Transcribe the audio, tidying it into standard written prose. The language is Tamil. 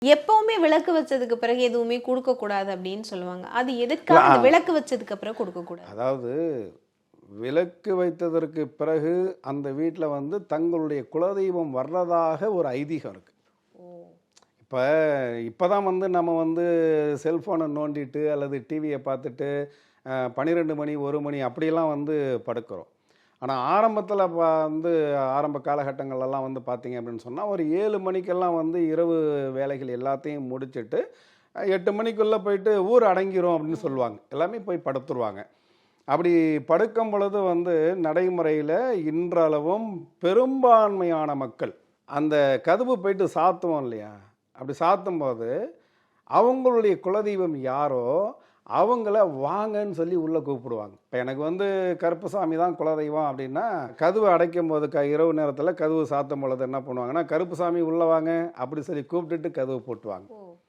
எப்பவுமே விளக்கு வச்சதுக்கு பிறகு எதுவுமே கொடுக்க கூடாது அப்படின்னு சொல்லுவாங்க. அது எதுக்காக அந்த விளக்கு வச்சதுக்கு அப்புறம் கொடுக்க கூடாது? அதாவது விளக்கு வைத்ததற்கு பிறகு அந்த வீட்டில் வந்து தங்களுடைய குலதெய்வம் வர்றதாக ஒரு ஐதீகம் இருக்குது. இப்போ தான் வந்து நம்ம வந்து செல்ஃபோனை நோண்டிட்டு அல்லது டிவியை பார்த்துட்டு 12 மணி 1 மணி அப்படியெல்லாம் வந்து படுக்கிறோம். ஆனால் ஆரம்பத்தில் வந்து ஆரம்ப காலகட்டங்கள்லாம் வந்து பார்த்திங்க அப்படின்னு சொன்னால் ஒரு 7 மணிக்கெல்லாம் வந்து இரவு வேலைகள் எல்லாத்தையும் முடிச்சுட்டு 8 மணிக்குள்ளே போயிட்டு ஊர் அடங்கிரும் அப்படின்னு சொல்லுவாங்க. எல்லாமே போய் படுத்துருவாங்க. அப்படி படுக்கும் பொழுது வந்து நடைமுறையில் இன்றளவும் பெரும்பான்மையான மக்கள் அந்த கதவு போயிட்டு சாத்துவோம் இல்லையா, அப்படி சாத்தும் போது அவங்களுடைய குலதெய்வம் யாரோ அவங்கள வாங்கன்னு சொல்லி உள்ளே கூப்பிடுவாங்க. இப்போ எனக்கு வந்து கருப்புசாமி தான் குலதெய்வம் அப்படின்னா கதவு அடைக்கும் போது இரவு நேரத்தில் கதவு சாத்தும் பொழுது என்ன பண்ணுவாங்கன்னா கருப்புசாமி உள்ளே வாங்க அப்படி சொல்லி கூப்பிட்டுட்டு கதவு போட்டுவாங்க.